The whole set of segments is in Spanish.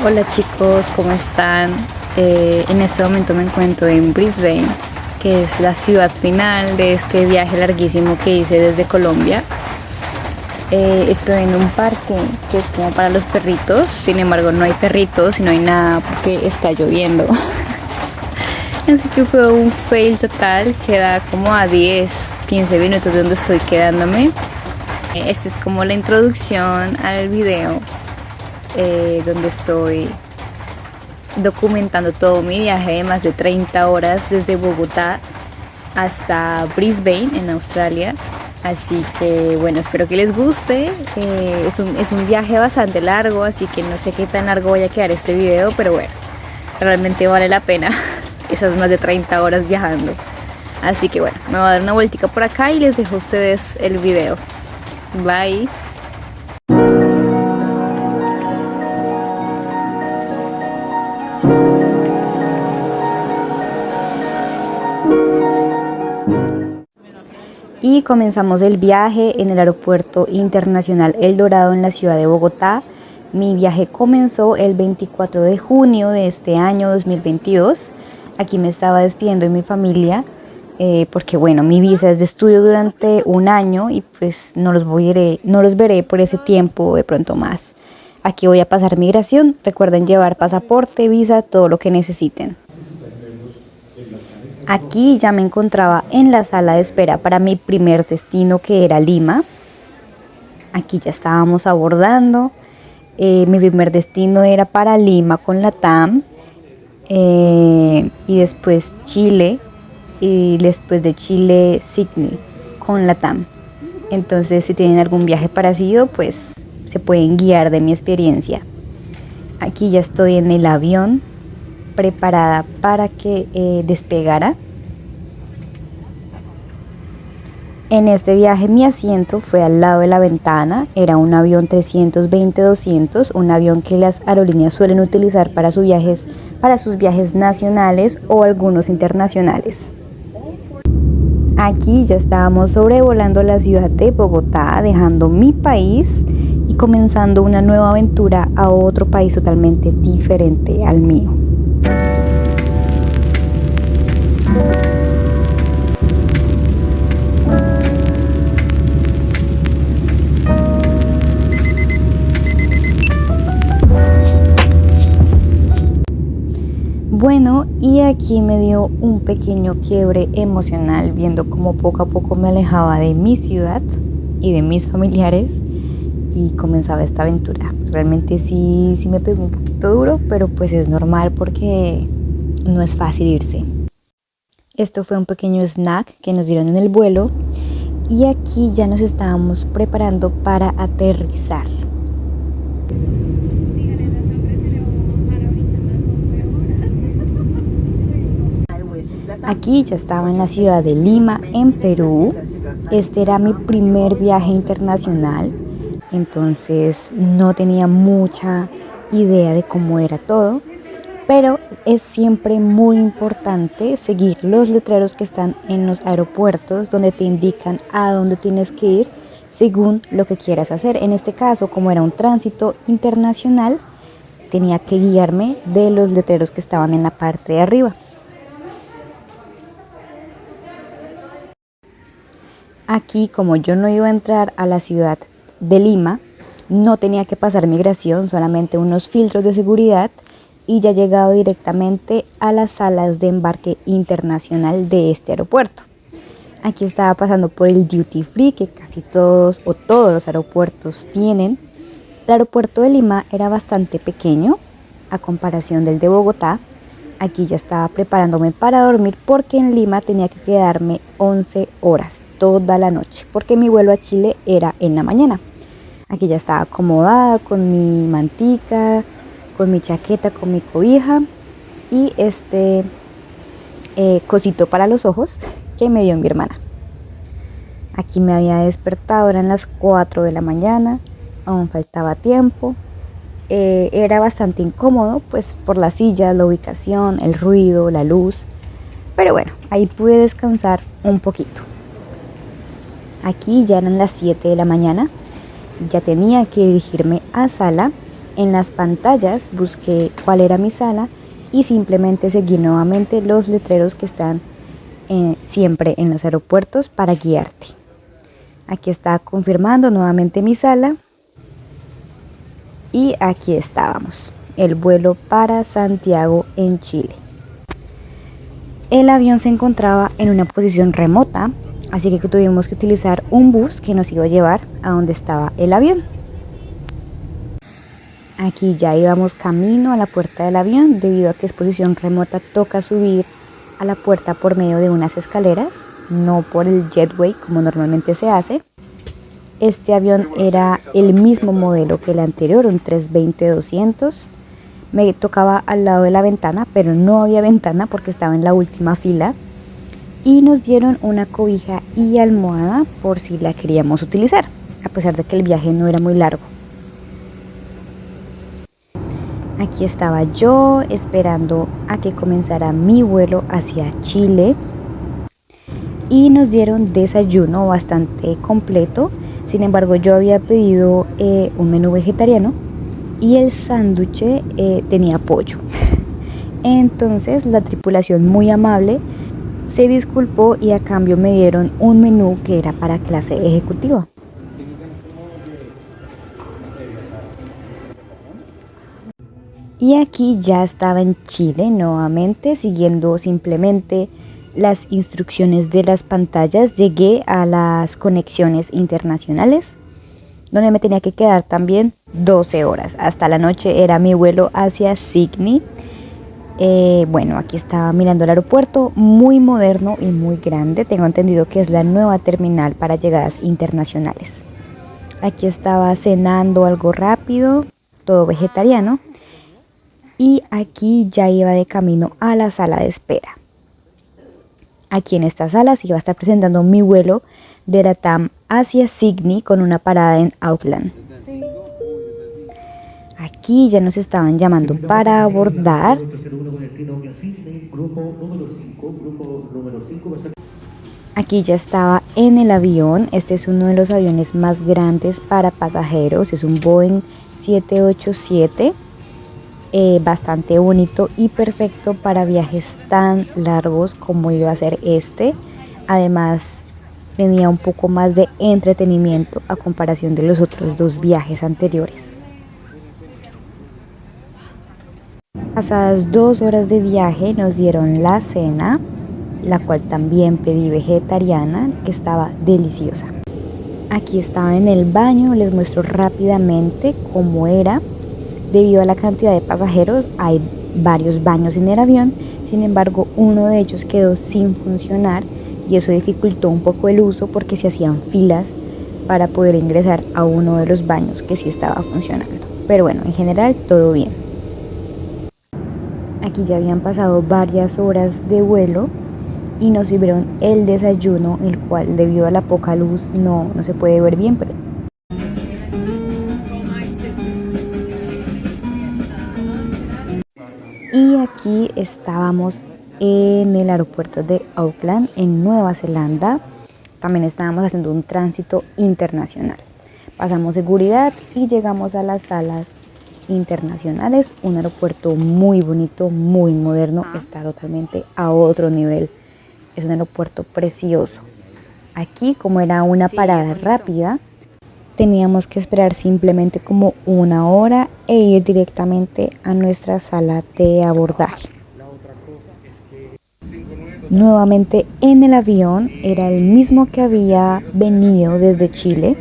Hola chicos, ¿cómo están? En este momento me encuentro en Brisbane, que es la ciudad final de este viaje larguísimo que hice desde Colombia. Estoy en un parque que es como para los perritos, sin embargo no hay perritos y no hay nada porque está lloviendo. Así que fue un fail total, queda como a 10-15 minutos de donde estoy quedándome. Esta es como la introducción al video, donde estoy documentando todo mi viaje de más de 30 horas desde Bogotá hasta Brisbane en Australia. Así que bueno, espero que les guste. Es un viaje bastante largo, así que no sé qué tan largo vaya a quedar este video, pero bueno, realmente vale la pena esas más de 30 horas viajando. Así que bueno, me voy a dar una vueltica por acá y les dejo a ustedes el video. Bye. Y comenzamos el viaje en el aeropuerto internacional El Dorado en la ciudad de Bogotá. Mi viaje comenzó el 24 de junio de este año 2022. Aquí me estaba despidiendo de mi familia porque bueno, mi visa es de estudio durante un año y pues no los veré por ese tiempo, de pronto más. Aquí voy a pasar migración. Recuerden llevar pasaporte, visa, todo lo que necesiten. Aquí ya me encontraba en la sala de espera para mi primer destino, que era Lima. Aquí ya estábamos abordando. Mi primer destino era para Lima con la TAM, y después Chile, y después de Chile Sydney con la TAM. Entonces, si tienen algún viaje parecido, pues se pueden guiar de mi experiencia. Aquí ya estoy en el avión, preparada para que despegara. En este viaje mi asiento fue al lado de la ventana. Era un avión 320-200, un avión que las aerolíneas suelen utilizar para sus viajes nacionales o algunos internacionales. Aquí ya estábamos sobrevolando la ciudad de Bogotá, dejando mi país y comenzando una nueva aventura a otro país totalmente diferente al mío. Bueno, y aquí me dio un pequeño quiebre emocional viendo cómo poco a poco me alejaba de mi ciudad y de mis familiares y comenzaba esta aventura. Realmente sí me pegó un poquito duro, pero pues es normal porque no es fácil irse. Esto fue un pequeño snack que nos dieron en el vuelo y aquí ya nos estábamos preparando para aterrizar. Aquí ya estaba en la ciudad de Lima, en Perú. Este era mi primer viaje internacional, entonces no tenía mucha idea de cómo era todo, pero es siempre muy importante seguir los letreros que están en los aeropuertos donde te indican a dónde tienes que ir según lo que quieras hacer. En este caso, como era un tránsito internacional, tenía que guiarme de los letreros que estaban en la parte de arriba. Aquí, como yo no iba a entrar a la ciudad de Lima, no tenía que pasar migración, solamente unos filtros de seguridad y ya he llegado directamente a las salas de embarque internacional de este aeropuerto. Aquí estaba pasando por el duty free que casi todos o todos los aeropuertos tienen. El aeropuerto de Lima era bastante pequeño a comparación del de Bogotá. Aquí ya estaba preparándome para dormir porque en Lima tenía que quedarme 11 horas toda la noche porque mi vuelo a Chile era en la mañana. Aquí ya estaba acomodada con mi mantica, con mi chaqueta, con mi cobija y este cosito para los ojos que me dio mi hermana. Aquí me había despertado, eran las 4 de la mañana, aún faltaba tiempo. Era bastante incómodo pues por las sillas, la ubicación, el ruido, la luz, pero bueno, ahí pude descansar un poquito. Aquí ya eran las 7 de la mañana, ya tenía que dirigirme a sala En las pantallas busqué cuál era mi sala y simplemente seguí nuevamente los letreros que están siempre en los aeropuertos para guiarte. Aquí está confirmando nuevamente mi sala y aquí estábamos, el vuelo para Santiago en Chile. El avión se encontraba en una posición remota, así que tuvimos que utilizar un bus que nos iba a llevar a donde estaba el avión. Aquí ya íbamos camino a la puerta del avión. Debido a que es posición remota, toca subir a la puerta por medio de unas escaleras, no por el jetway como normalmente se hace. Este avión era el mismo modelo que el anterior, un 320-200. Me tocaba al lado de la ventana, pero no había ventana porque estaba en la última fila. Y nos dieron una cobija y almohada por si la queríamos utilizar, a pesar de que el viaje no era muy largo. Aquí estaba yo esperando a que comenzara mi vuelo hacia Chile y nos dieron desayuno bastante completo. Sin embargo, yo había pedido un menú vegetariano y el sándwich tenía pollo. Entonces la tripulación, muy amable, se disculpó y a cambio me dieron un menú que era para clase ejecutiva. Y aquí ya estaba en Chile nuevamente, siguiendo simplemente las instrucciones de las pantallas. Llegué a las conexiones internacionales, donde me tenía que quedar también 12 horas. Hasta la noche era mi vuelo hacia Sydney. Bueno, aquí estaba mirando el aeropuerto, muy moderno y muy grande. Tengo entendido que es la nueva terminal para llegadas internacionales. Aquí estaba cenando algo rápido, todo vegetariano. Y aquí ya iba de camino a la sala de espera. Aquí en esta sala se iba a estar presentando mi vuelo de LATAM hacia Sydney con una parada en Auckland. Aquí ya nos estaban llamando para abordar. Aquí ya estaba en el avión. Este es uno de los aviones más grandes para pasajeros. Es un Boeing 787. Bastante bonito y perfecto para viajes tan largos como iba a ser este. Además, tenía un poco más de entretenimiento a comparación de los otros dos viajes anteriores. Pasadas 2 horas de viaje nos dieron la cena, la cual también pedí vegetariana, que estaba deliciosa. Aquí estaba en el baño, les muestro rápidamente cómo era. Debido a la cantidad de pasajeros, hay varios baños en el avión. Sin embargo, uno de ellos quedó sin funcionar y eso dificultó un poco el uso porque se hacían filas para poder ingresar a uno de los baños que sí estaba funcionando. Pero bueno, en general todo bien. Aquí ya habían pasado varias horas de vuelo y nos sirvieron el desayuno, el cual debido a la poca luz no se puede ver bien, pero y aquí estábamos en el aeropuerto de Auckland, en Nueva Zelanda. También estábamos haciendo un tránsito internacional. Pasamos seguridad y llegamos a las salas internacionales. Un aeropuerto muy bonito, muy moderno. Está totalmente a otro nivel. Es un aeropuerto precioso. Aquí, como era una parada rápida, teníamos que esperar simplemente como 1 hora e ir directamente a nuestra sala de abordaje. Nuevamente en el avión, era el mismo que había venido desde Chile.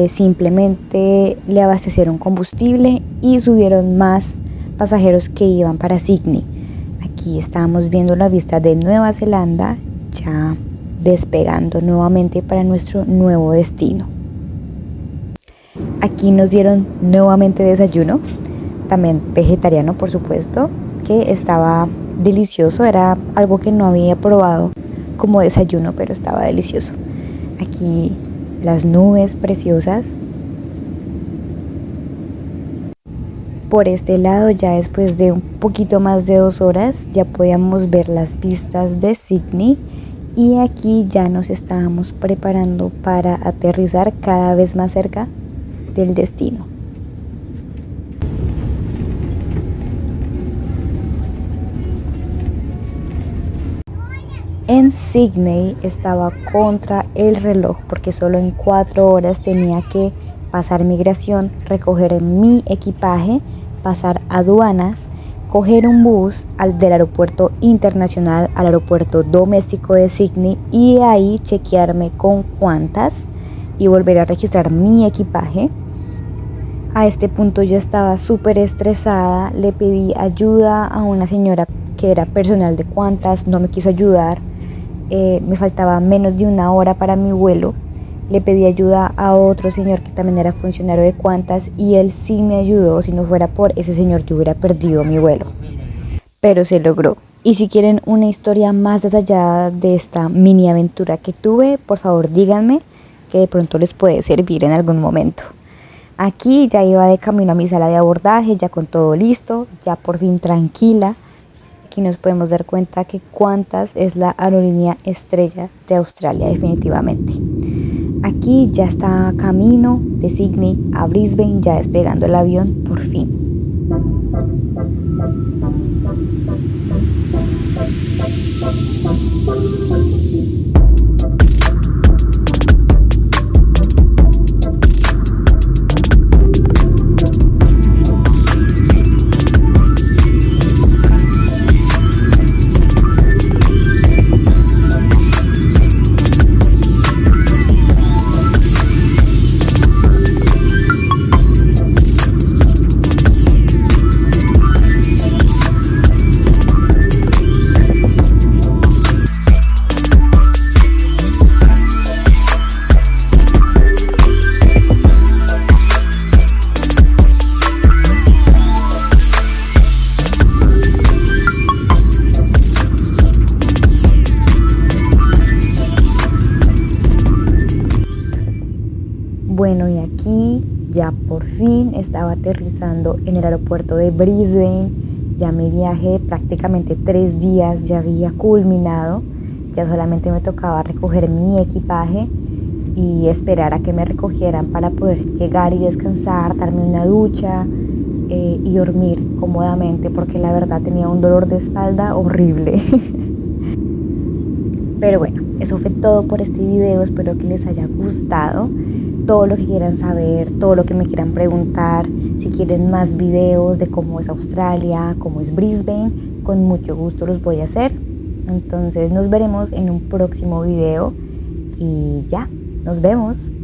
Simplemente le abastecieron combustible y subieron más pasajeros que iban para Sydney. Aquí estamos viendo la vista de Nueva Zelanda, ya despegando nuevamente para nuestro nuevo destino. Aquí nos dieron nuevamente desayuno, también vegetariano por supuesto, que estaba delicioso. Era algo que no había probado como desayuno, pero estaba delicioso. Aquí las nubes preciosas. Por este lado, ya después de un poquito más de 2 horas, ya podíamos ver las vistas de Sydney. Y aquí ya nos estábamos preparando para aterrizar cada vez más cerca del destino. En Sydney estaba contra el reloj porque solo en 4 horas tenía que pasar migración, recoger mi equipaje, pasar aduanas, coger un bus del aeropuerto internacional al aeropuerto doméstico de Sydney y de ahí chequearme con Qantas y volver a registrar mi equipaje. A este punto ya estaba súper estresada, le pedí ayuda a una señora que era personal de Qantas, no me quiso ayudar, me faltaba menos de 1 hora para mi vuelo. Le pedí ayuda a otro señor que también era funcionario de Qantas y él sí me ayudó. Si no fuera por ese señor yo hubiera perdido mi vuelo, pero se logró. Y si quieren una historia más detallada de esta mini aventura que tuve, por favor díganme, que de pronto les puede servir en algún momento. Aquí ya iba de camino a mi sala de abordaje, ya con todo listo, ya por fin tranquila. Aquí nos podemos dar cuenta que Qantas es la aerolínea estrella de Australia definitivamente. Aquí ya está camino de Sydney a Brisbane, ya despegando el avión por fin. Bueno, y aquí ya por fin estaba aterrizando en el aeropuerto de Brisbane. Ya mi viaje de prácticamente 3 días ya había culminado. Ya solamente me tocaba recoger mi equipaje y esperar a que me recogieran para poder llegar y descansar, darme una ducha y dormir cómodamente, porque la verdad tenía un dolor de espalda horrible. Pero bueno, eso fue todo por este video. Espero que les haya gustado. Todo lo que quieran saber, todo lo que me quieran preguntar, si quieren más videos de cómo es Australia, cómo es Brisbane, con mucho gusto los voy a hacer. Entonces nos veremos en un próximo video y ya, nos vemos.